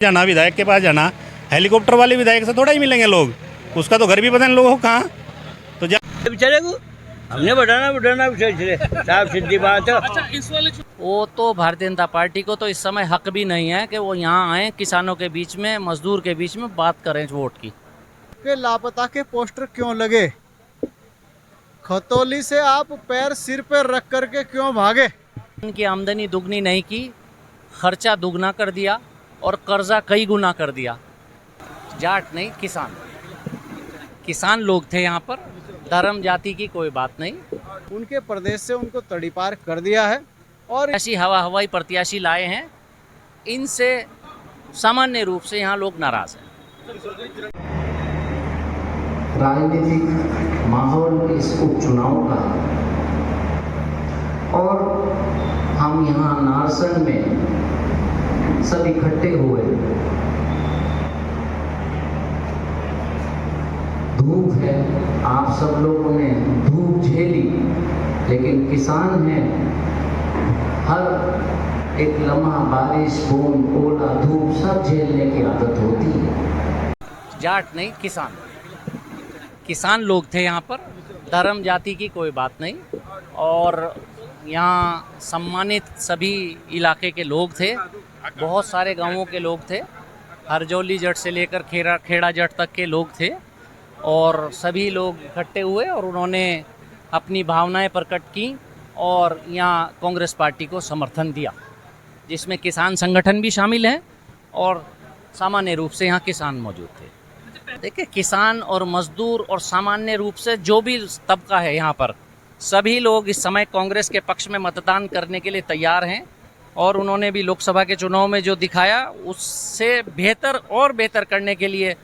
जाना, विधायक के पास जाना, हेलीकॉप्टर वाले विधायक से थोड़ा ही मिलेंगे लोग, उसका तो घर भी पता नहीं लोगों को कहाँ। तो बेचारे को हमने बढ़ाना साहब सीधी बात है। वो तो भारतीय जनता पार्टी को तो इस समय हक भी नहीं है कि वो यहाँ आए, किसानों के बीच में, मजदूर के बीच में बात करें वोट की। के लापता के पोस्टर क्यों लगे? खतौली से आप पैर सिर पर रख करके क्यों भागे? उनकी आमदनी दुगनी नहीं की, खर्चा दुगना कर दिया और कर्जा कई गुना कर दिया। जाट नहीं, किसान, किसान लोग थे यहाँ पर, धर्म जाति की कोई बात नहीं। उनके प्रदेश से उनको तड़ीपार कर दिया है और ऐसी हवाई प्रत्याशी लाए हैं, इनसे सामान्य रूप से यहाँ लोग नाराज हैं। राजनीतिक माहौल इस उपचुनाव का, और हम यहाँ नारसन में सब इकट्ठे हुए। धूप है, आप सब लोगों ने धूप झेली, लेकिन किसान हैं, हर एक लम्हा बारिश, बूंद, ओला, धूप सब झेलने की आदत होती है। जाट नहीं, किसान, किसान लोग थे यहाँ पर, धर्म जाति की कोई बात नहीं। और यहाँ सम्मानित सभी इलाके के लोग थे, बहुत सारे गांवों के लोग थे, हरजौली जट से लेकर खेड़ा जट तक के लोग थे, और सभी लोग इकट्ठे हुए और उन्होंने अपनी भावनाएं प्रकट की और यहाँ कांग्रेस पार्टी को समर्थन दिया, जिसमें किसान संगठन भी शामिल हैं और सामान्य रूप से यहाँ किसान मौजूद थे। देखिए, किसान और मजदूर और सामान्य रूप से जो भी तबका है यहाँ पर, सभी लोग इस समय कांग्रेस के पक्ष में मतदान करने के लिए तैयार हैं, और उन्होंने भी लोकसभा के चुनाव में जो दिखाया उससे बेहतर और बेहतर करने के लिए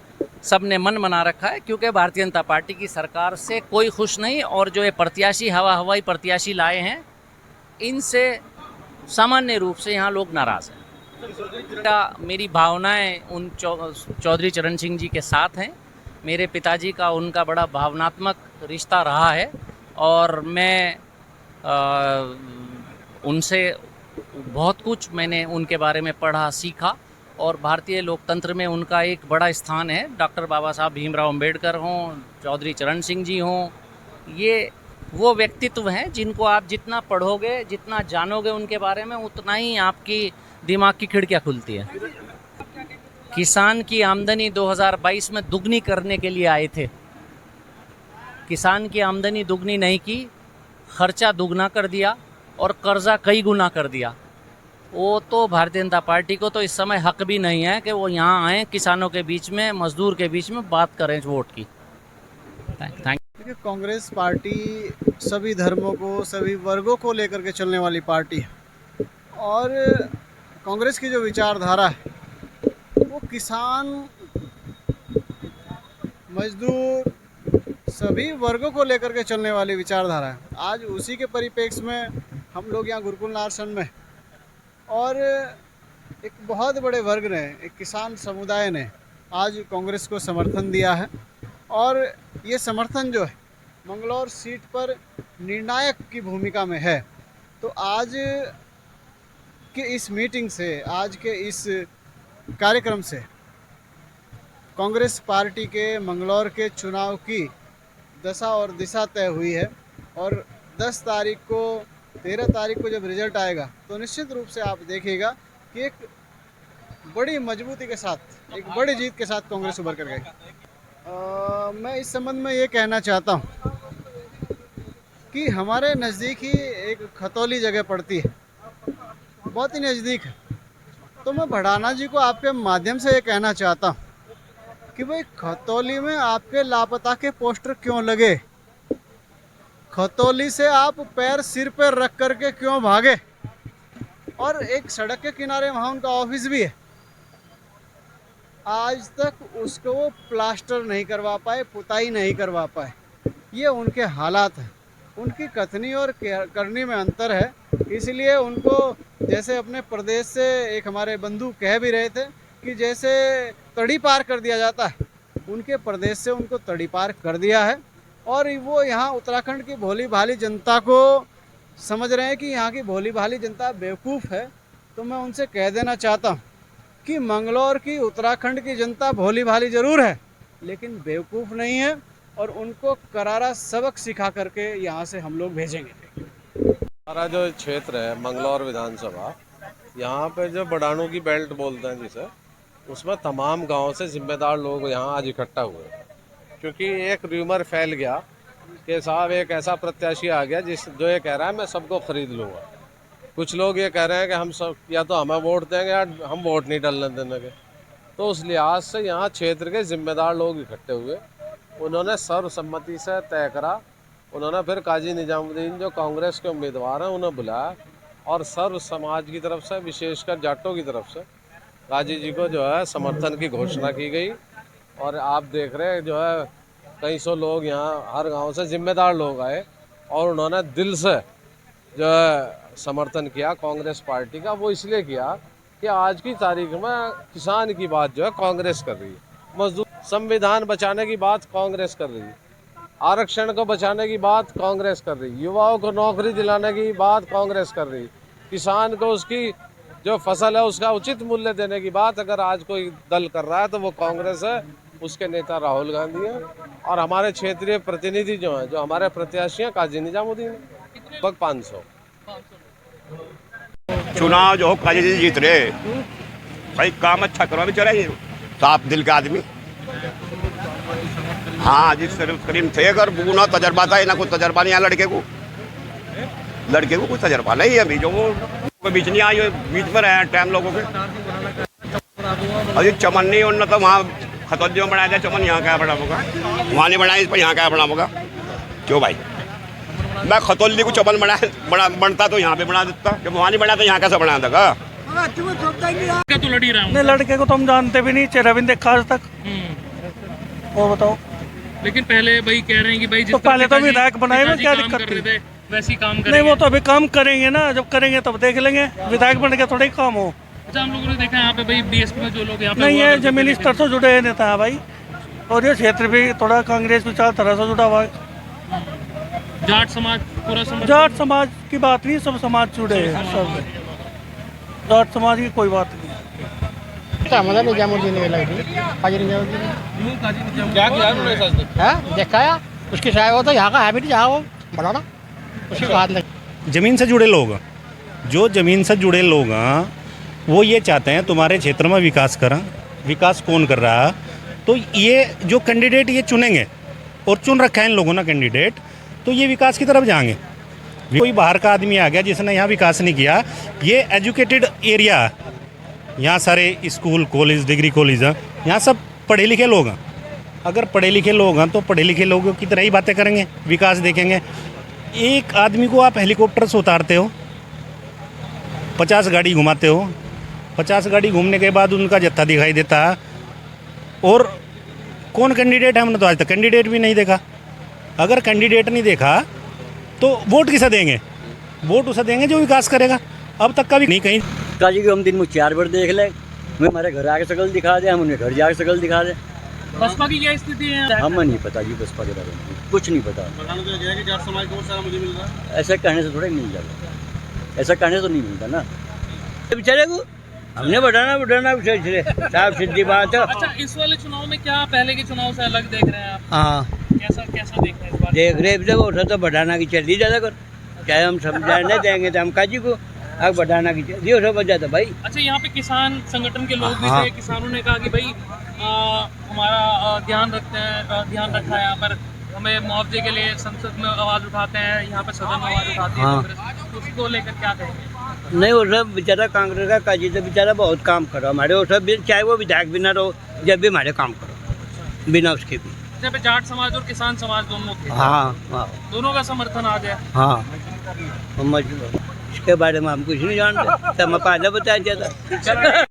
सबने मन बना रखा है, क्योंकि भारतीय जनता पार्टी की सरकार से कोई खुश नहीं, और जो ये प्रत्याशी हवाई प्रत्याशी लाए हैं, इनसे सामान्य रूप से यहाँ लोग नाराज़ हैं। मेरी भावनाएं उन चौधरी चरण सिंह जी के साथ हैं। मेरे पिताजी का उनका बड़ा भावनात्मक रिश्ता रहा है, और मैं उनसे बहुत कुछ मैंने उनके बारे में पढ़ा, सीखा, और भारतीय लोकतंत्र में उनका एक बड़ा स्थान है। डॉक्टर बाबा साहब भीमराव अम्बेडकर हों, चौधरी चरण सिंह जी हों, ये वो व्यक्तित्व हैं जिनको आप जितना पढ़ोगे, जितना जानोगे उनके बारे में, उतना ही आपकी दिमाग की खिड़कियाँ खुलती है। किसान की आमदनी 2022 में दुगनी करने के लिए आए थे, किसान की आमदनी दुगनी नहीं की, खर्चा दुगना कर दिया और कर्जा कई गुना कर दिया। वो तो भारतीय जनता पार्टी को तो इस समय हक भी नहीं है कि वो यहाँ आए, किसानों के बीच में, मजदूर के बीच में बात करें वोट की। थैंक देखिए, कांग्रेस पार्टी सभी धर्मों को, सभी वर्गों को लेकर के चलने वाली पार्टी है, और कांग्रेस की जो विचारधारा है वो किसान, मजदूर, सभी वर्गों को लेकर के चलने वाली विचारधारा है। आज उसी के परिप्रेक्ष्य में हम लोग यहाँ गुरुकुल नारसन में, और एक बहुत बड़े वर्ग ने, एक किसान समुदाय ने आज कांग्रेस को समर्थन दिया है, और ये समर्थन जो है मंगलौर सीट पर निर्णायक की भूमिका में है। तो आज के इस मीटिंग से, आज के इस कार्यक्रम से कांग्रेस पार्टी के मंगलौर के चुनाव की दशा और दिशा तय हुई है, और 10 तारीख को, 13 तारीख को जब रिजल्ट आएगा तो निश्चित रूप से आप देखिएगा कि एक बड़ी मजबूती के साथ, एक बड़ी जीत के साथ कांग्रेस उभर कर गई। मैं इस संबंध में ये कहना चाहता हूँ कि हमारे नज़दीक ही एक खतौली जगह पड़ती है, बहुत ही नज़दीक है। तो मैं भड़ाना जी को आपके माध्यम से ये कहना चाहता हूँ कि भाई, खतौली में आपके लापता के पोस्टर क्यों लगे? खतौली से आप पैर सिर पर रख करके क्यों भागे? और एक सड़क के किनारे वहाँ उनका ऑफिस भी है, आज तक उसको वो प्लास्टर नहीं करवा पाए, पुताई नहीं करवा पाए। ये उनके हालात हैं, उनकी कथनी और करनी में अंतर है। इसलिए उनको, जैसे अपने प्रदेश से एक हमारे बंधु कह भी रहे थे कि जैसे तड़ी पार कर दिया जाता है, उनके प्रदेश से उनको तड़ी पार कर दिया है, और वो यहाँ उत्तराखंड की भोली भाली जनता को समझ रहे हैं कि यहाँ की भोली भाली जनता बेवकूफ़ है। तो मैं उनसे कह देना चाहता हूँ कि मंगलौर की, उत्तराखंड की जनता भोली भाली जरूर है, लेकिन बेवकूफ़ नहीं है, और उनको करारा सबक सिखा करके यहाँ से हम लोग भेजेंगे। हमारा जो क्षेत्र है मंगलौर विधानसभा, यहाँ पे जो बड़ानों की बेल्ट बोलते हैं जिसे, उसमें तमाम गांव से जिम्मेदार लोग यहाँ आज इकट्ठा हुए, क्योंकि एक र्यूमर फैल गया कि साहब एक ऐसा प्रत्याशी आ गया जो ये कह रहा है मैं सबको खरीद लूँगा। कुछ लोग ये कह रहे हैं कि हम सब या तो हमें वोट देंगे या हम वोट नहीं डालने देंगे। तो उस लिहाज से यहाँ क्षेत्र के जिम्मेदार लोग इकट्ठे हुए, उन्होंने सर्वसम्मति से तय करा। उन्होंने फिर काजी निजामुद्दीन जो कांग्रेस के उम्मीदवार हैं उन्हें बुलाया, और सर्व समाज की तरफ से, विशेषकर जाटों की तरफ से काजी जी को जो है समर्थन की घोषणा की गई। और आप देख रहे हैं जो है कई सौ लोग यहाँ हर गांव से जिम्मेदार लोग आए, और उन्होंने दिल से जो है समर्थन किया कांग्रेस पार्टी का। वो इसलिए किया कि आज की तारीख में किसान की बात जो है कांग्रेस कर रही है, मजदूर संविधान बचाने की बात कांग्रेस कर रही है, आरक्षण को बचाने की बात कांग्रेस कर रही है, युवाओं को नौकरी दिलाने की बात कांग्रेस कर रही है, किसान को उसकी जो फसल है उसका उचित मूल्य देने की बात अगर आज कोई दल कर रहा है तो वो कांग्रेस है, उसके नेता राहुल गांधी हैं। और हमारे क्षेत्रीय प्रतिनिधि जो हैं, जो हमारे प्रत्याशी हैं, काजी निजामुद्दीन लगभग 500। चुनाव जो हो काजी जी जीत रहे भाई, काम अच्छा करवा बेचारे, साफ दिल के आदमी। हाँ जिस करीम थे, अगर ना तजर्बा था, ना कोई तजर्बा नहीं है लड़के को कोई तजर्बा नहीं है अभी, जो वो बीच नहीं आई, बीच में रहे टाइम लोगों के। अभी चमन नहीं होना तो वहाँ खतौदी में बनाया था चमन, यहाँ क्या बना होगा, वहाँ नहीं बनाया, इस पर यहाँ क्या बना होगा। क्यों भाई, मैं खतौली को चमन बनता तो यहाँ पे बना देता, जब वहाँ नहीं बना तो यहाँ कैसे बना देगा। तो लड़ी रहा हूँ। नहीं, लड़के को तो हम जानते भी नहीं, चेहरा भी नहीं देखा आज तक। वो बताओ। लेकिन पहले भाई कह रहे हैं कि भाई तो पहले तो विधायक बनाए में क्या दिक्कत थी? वैसे ही काम करेंगे। नहीं, वो तो अभी काम करेंगे ना, जब करेंगे तब देख लेंगे, विधायक बन के थोड़ा ही काम हो। अच्छा, हम लोगों ने देखा यहाँ पे भाई बीएसपी में जो लोग यहाँ पे नहीं है, जमीनी स्तर से जुड़े हुए नेता है भाई, और ये क्षेत्र भी थोड़ा कांग्रेस विचारधारा से जुड़ा हुआ है। जाट समाज, पूरा समाज, जाट समाज की बात नहीं, सब समाज जुड़े हैं, सब जाट समाज की कोई बात नहीं। निजामुद्दीन काजी निजामुद्दीन क्या किया दिखाया, उसकी शायद वो तो यहाँ का है भी नहीं, जहाँ वो बढ़ाना उसकी बात नहीं। ज़मीन से जुड़े लोग, जो ज़मीन से जुड़े लोग हैं वो ये चाहते हैं तुम्हारे क्षेत्र में विकास करा। विकास कौन कर रहा है? तो ये जो कैंडिडेट ये चुनेंगे, और चुन रखा है इन लोगों ने कैंडिडेट, तो ये विकास की तरफ जाएंगे। कोई बाहर का आदमी आ गया जिसने यहाँ विकास नहीं किया, ये एजुकेटेड एरिया, यहाँ सारे स्कूल कॉलेज डिग्री कॉलेज हैं, यहाँ सब पढ़े लिखे लोग हैं। अगर पढ़े लिखे लोग हैं तो पढ़े लिखे लोगों की तरह ही बातें करेंगे, विकास देखेंगे। एक आदमी को आप हेलीकॉप्टर से उतारते हो, 50 गाड़ी घुमाते हो, 50 गाड़ी घूमने के बाद उनका जत्था दिखाई देता है, और कौन कैंडिडेट है हमने तो आज तक कैंडिडेट भी नहीं देखा। अगर कैंडिडेट नहीं देखा तो वोट किसे देंगे? वोट उसे देंगे जो विकास करेगा। अब तक का भी नहीं कहीं। काजी को हम दिन में 4 बार देख ले, मैं हमारे घर आके शकल दिखा दे, हम उन्हें घर जाके शकल दिखा दे। बसपा की क्या स्थिति है? हमें नहीं पता जी, बसपा के बारे में कुछ नहीं पता। ऐसा कहने से थोड़ा ही मिल जाएगा, ऐसा कहने से तो नहीं मिलता ना बेचारे को। हमने बढ़ाना विषय साहब सीधी बात है। अच्छा, इस वाले चुनाव में क्या पहले के चुनाव से अलग देख रहे हैं आप? हाँ, कैसा देख रहे हैं इस बार? देख रहे जब उठा तो बढ़ाना की चल ज़्यादा कर, चाहे हम समझा नहीं देंगे तो हम काजी को अब बढ़ाना की चल हो सब जाता भाई। अच्छा, यहाँ पे किसान संगठन के लोग भी थे, किसानों ने कहा कि भाई हमारा ध्यान रखा है, यहाँ पर हमें मुआवजे के लिए संसद में आवाज़ उठाते हैं, यहाँ पे सदन में आवाज़ उठाती है कांग्रेस, तो उसको लेकर क्या कहेंगे? नहीं, वो सब बेचारा कांग्रेस का काजी तो बेचारा बहुत काम करो हमारे, वो सब चाहे वो विधायक भी ना रहो, जब भी हमारे काम करो बिना उसके भी। जब पे जाट समाज और किसान समाज दोनों थे, हाँ, दोनों का समर्थन आ गया। हाँ, इसके बारे में हम कुछ नहीं जानते, तो मैं पहले बताया जाता।